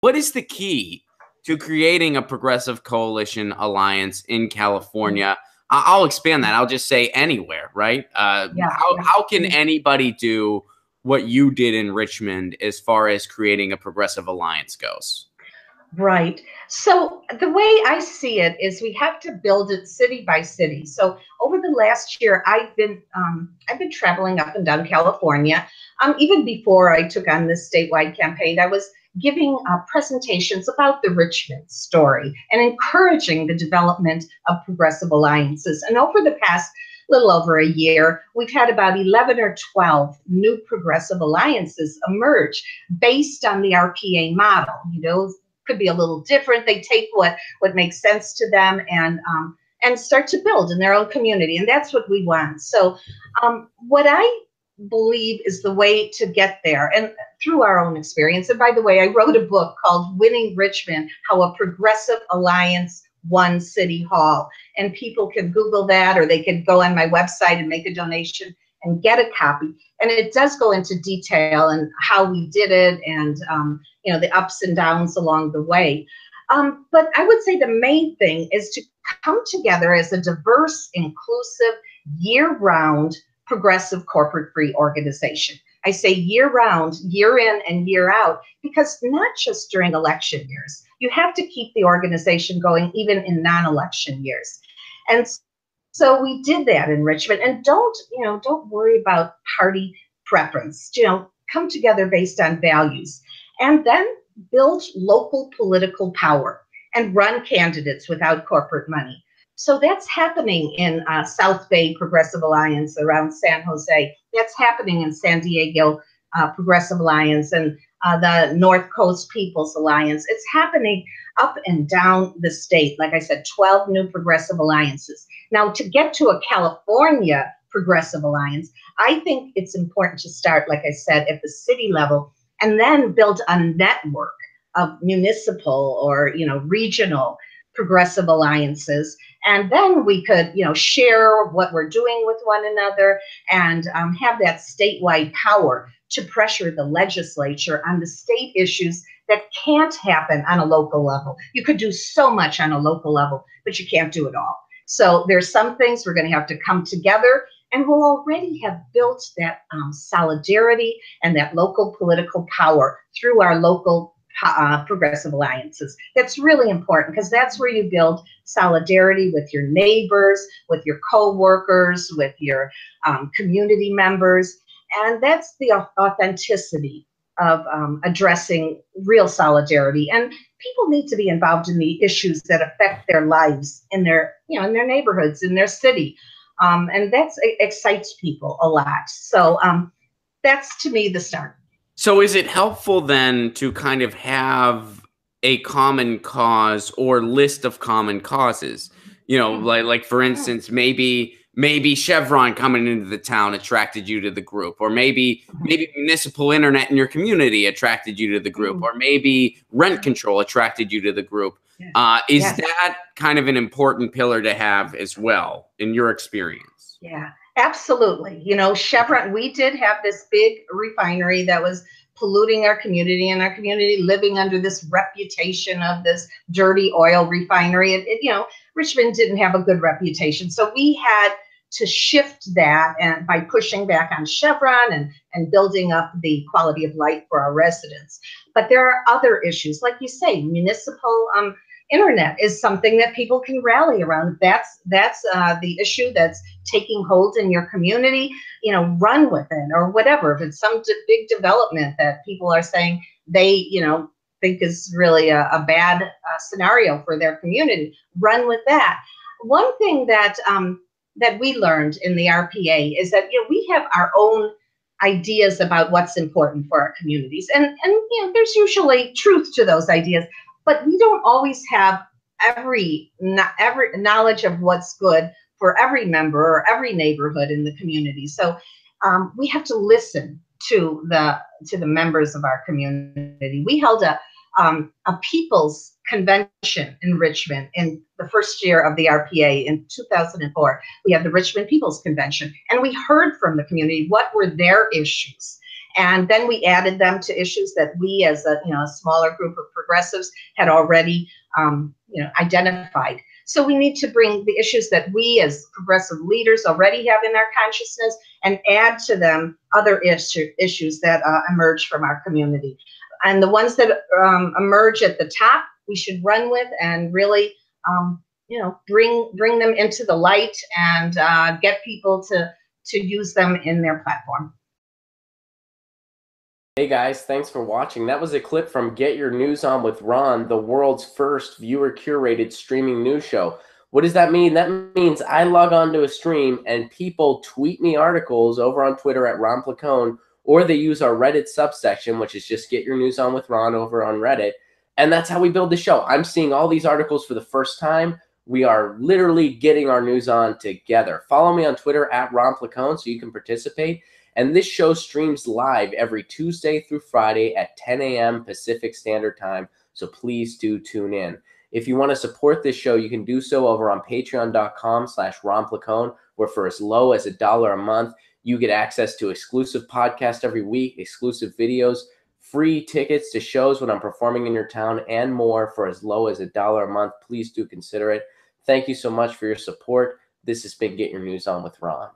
what is the key to creating a progressive coalition alliance in California? I'll expand that. I'll just say anywhere, right? How can anybody do what you did in Richmond as far as creating a progressive alliance goes? Right. So the way I see it is we have to build it city by city. So over the last year, I've been traveling up and down California. Even before I took on this statewide campaign, I was giving presentations about the Richmond story and encouraging the development of progressive alliances. And over the past little over a year, we've had about 11 or 12 new progressive alliances emerge based on the RPA model. You know, could be a little different. They take what makes sense to them and start to build in their own community. And that's what we want. So what I believe is the way to get there, and through our own experience. And by the way, I wrote a book called Winning Richmond, How a Progressive Alliance Won City Hall. And people can Google that, or they can go on my website and make a donation and get a copy. And it does go into detail and how we did it and, you know, the ups and downs along the way. But I would say the main thing is to come together as a diverse, inclusive, year-round, progressive corporate-free organization. I say year-round, year in and year out, because not just during election years. You have to keep the organization going even in non-election years. And so we did that in Richmond. And don't worry about party preference. You know, come together based on values, and then build local political power and run candidates without corporate money. So that's happening in South Bay Progressive Alliance around San Jose. That's happening in San Diego Progressive Alliance and the North Coast People's Alliance. It's happening up and down the state. Like I said, 12 new progressive alliances. Now, to get to a California Progressive Alliance, I think it's important to start, like I said, at the city level, and then build a network of municipal or, you know, regional progressive alliances. And then we could, you know, share what we're doing with one another and have that statewide power to pressure the legislature on the state issues that can't happen on a local level. You could do so much on a local level, but you can't do it all. So there's some things we're going to have to come together, and we'll already have built that solidarity and that local political power through our local progressive alliances. That's really important, because that's where you build solidarity with your neighbors, with your co-workers, with your community members. And that's the authenticity of addressing real solidarity. And people need to be involved in the issues that affect their lives in their, you know, in their neighborhoods, in their city. And that excites people a lot. So that's, to me, the start. So is it helpful then to kind of have a common cause or list of common causes? You know, like for instance, maybe Chevron coming into the town attracted you to the group, or maybe municipal internet in your community attracted you to the group, or maybe rent control attracted you to the group. Is that kind of an important pillar to have as well in your experience? Yeah, absolutely. You know, Chevron, we did have this big refinery that was polluting our community, and our community living under this reputation of this dirty oil refinery. You know, Richmond didn't have a good reputation. So we had to shift that, and by pushing back on Chevron and building up the quality of life for our residents. But there are other issues, like you say, municipal internet is something that people can rally around. That's the issue that's taking hold in your community. You know, run with it, or whatever. If it's some big development that people are saying they, you know, think is really a bad scenario for their community, run with that. One thing that that we learned in the RPA is that, you know, we have our own ideas about what's important for our communities, and you know, there's usually truth to those ideas, but we don't always have every knowledge of what's good for every member or every neighborhood in the community. So we have to listen to the members of our community. We held a people's convention in Richmond in the first year of the RPA in 2004. We had the Richmond People's Convention, and we heard from the community what were their issues. And then we added them to issues that we, as a a smaller group of progressives, had already identified. So we need to bring the issues that we, as progressive leaders, already have in our consciousness, and add to them other issues that emerge from our community. And the ones that emerge at the top, we should run with and really, bring them into the light and get people to use them in their platform. Hey guys, thanks for watching. That was a clip from Get Your News On with Ron, the world's first viewer-curated streaming news show. What does that mean? That means I log on to a stream and people tweet me articles over on Twitter at Ron Placone, or they use our Reddit subsection, which is just Get Your News On with Ron over on Reddit. And that's how we build the show. I'm seeing all these articles for the first time. We are literally getting our news on together. Follow me on Twitter at Ron Placone so you can participate. And this show streams live every Tuesday through Friday at 10 a.m. Pacific Standard Time, so please do tune in. If you want to support this show, you can do so over on patreon.com/Ron Placone, where for as low as $1 a month, you get access to exclusive podcasts every week, exclusive videos, free tickets to shows when I'm performing in your town, and more for as low as $1 a month. Please do consider it. Thank you so much for your support. This has been Get Your News On with Ron.